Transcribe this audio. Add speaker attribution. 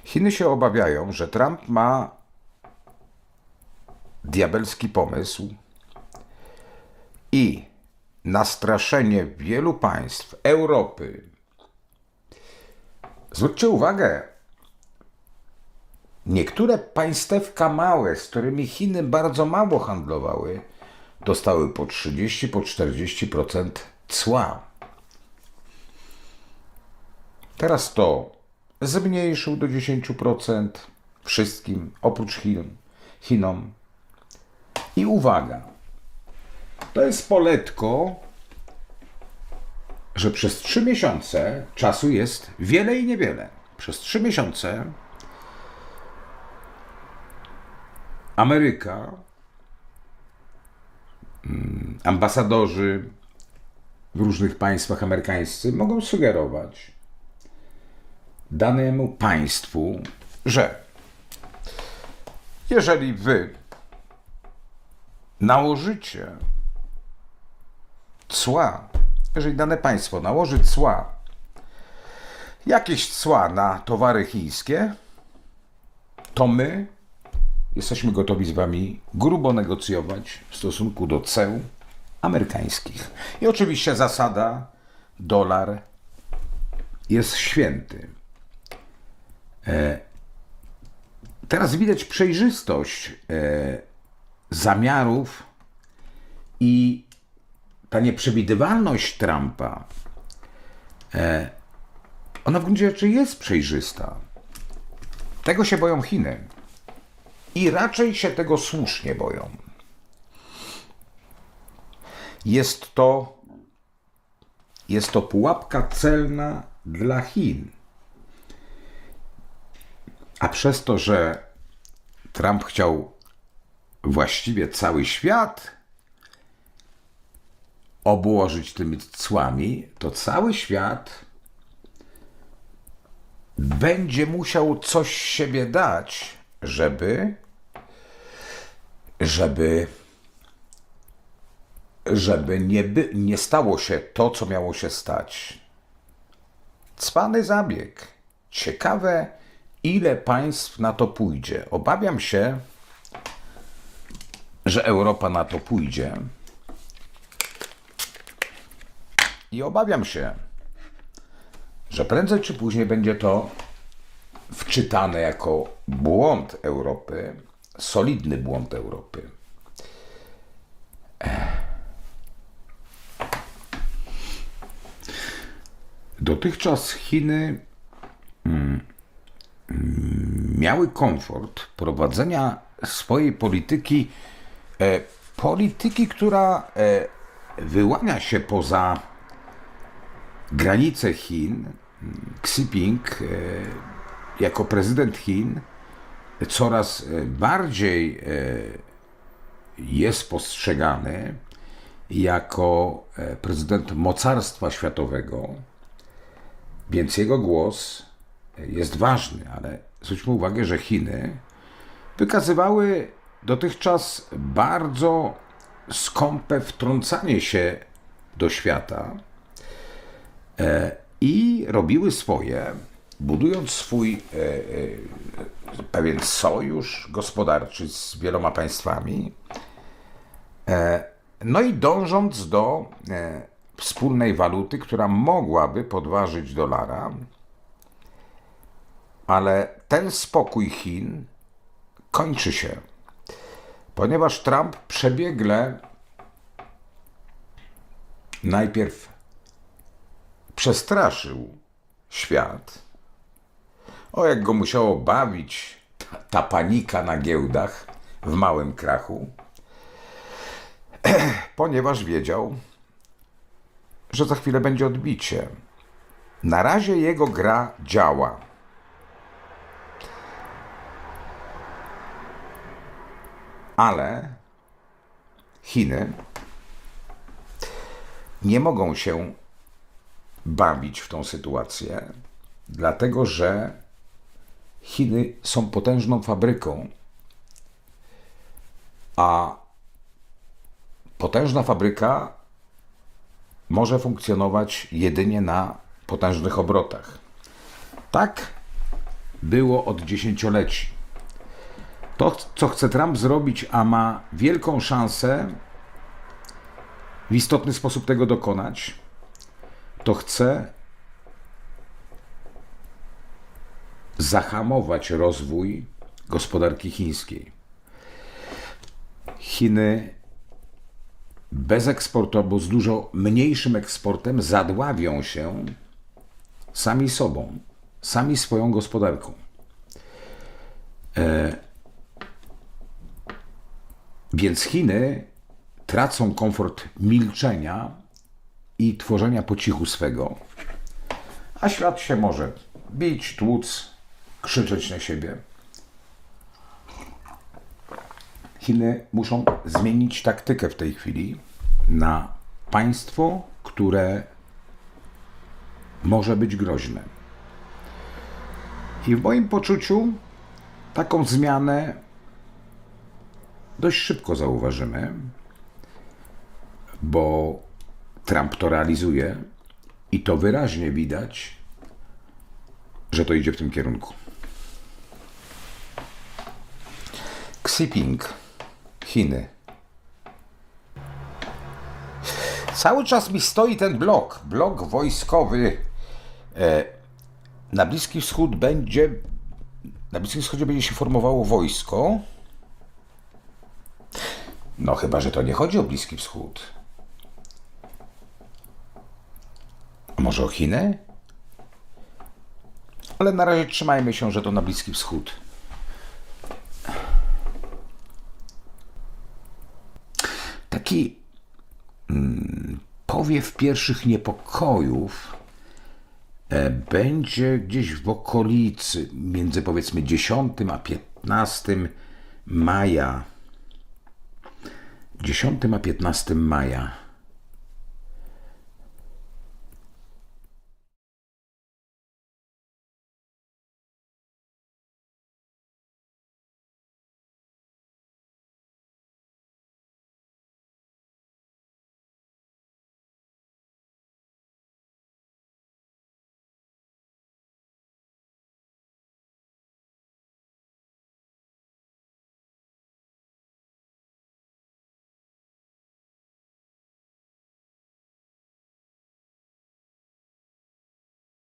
Speaker 1: Chiny się obawiają, że Trump ma diabelski pomysł i nastraszenie wielu państw Europy. Zwróćcie uwagę, niektóre państewka małe, z którymi Chiny bardzo mało handlowały, dostały po 30, po 40% cła. Teraz to zmniejszył do 10% wszystkim, oprócz Chinom. I uwaga, to jest poletko, że przez 3 miesiące, czasu jest wiele i niewiele, przez 3 miesiące Ameryka, ambasadorzy w różnych państwach amerykańscy mogą sugerować danemu państwu, że jeżeli wy nałożycie cła, jeżeli dane państwo nałoży cła, jakieś cła na towary chińskie, to my jesteśmy gotowi z wami grubo negocjować w stosunku do ceł amerykańskich. I oczywiście zasada dolar jest święty. Teraz widać przejrzystość zamiarów i ta nieprzewidywalność Trumpa, ona w gruncie rzeczy jest przejrzysta. Tego się boją Chiny. I raczej się tego słusznie boją. Jest to pułapka celna dla Chin. A przez to, że Trump chciał właściwie cały świat obłożyć tymi cłami, to cały świat będzie musiał coś z siebie dać, żeby nie stało się to, co miało się stać. Cwany zabieg. Ciekawe, ile państw na to pójdzie. Obawiam się, że Europa na to pójdzie. I obawiam się, że prędzej czy później będzie to wczytane jako błąd Europy, solidny błąd Europy. Dotychczas Chiny miały komfort prowadzenia swojej polityki, która wyłania się poza granice Chin. Xi Jinping jako prezydent Chin coraz bardziej jest postrzegany jako prezydent mocarstwa światowego, więc jego głos jest ważny, ale zwróćmy uwagę, że Chiny wykazywały dotychczas bardzo skąpe wtrącanie się do świata i robiły swoje, budując swój pewien sojusz gospodarczy z wieloma państwami, no i dążąc do wspólnej waluty, która mogłaby podważyć dolara, ale ten spokój Chin kończy się, ponieważ Trump przebiegle najpierw przestraszył świat. O, jak go musiało bawić ta panika na giełdach w małym krachu, ponieważ wiedział, że za chwilę będzie odbicie. Na razie jego gra działa. Ale Chiny nie mogą się bawić w tą sytuację, dlatego że Chiny są potężną fabryką, a potężna fabryka może funkcjonować jedynie na potężnych obrotach. Tak było od dziesięcioleci. To, co chce Trump zrobić, a ma wielką szansę w istotny sposób tego dokonać, to chce zahamować rozwój gospodarki chińskiej. Chiny bez eksportu albo z dużo mniejszym eksportem zadławią się sami sobą, sami swoją gospodarką. Więc Chiny tracą komfort milczenia i tworzenia po cichu swego, a świat się może bić, tłuc, krzyczeć na siebie. Chiny muszą zmienić taktykę w tej chwili na państwo, które może być groźne. I w moim poczuciu taką zmianę dość szybko zauważymy, bo Trump to realizuje i to wyraźnie widać, że to idzie w tym kierunku. Xi Jinping, Chiny. Cały czas mi stoi ten blok wojskowy. Na Bliskim Wschodzie będzie się formowało wojsko. No chyba, że to nie chodzi o Bliski Wschód. A może o Chiny? Ale na razie trzymajmy się, że to na Bliski Wschód. Taki powiew pierwszych niepokojów będzie gdzieś w okolicy między powiedzmy 10 a 15 maja. 10 a 15 maja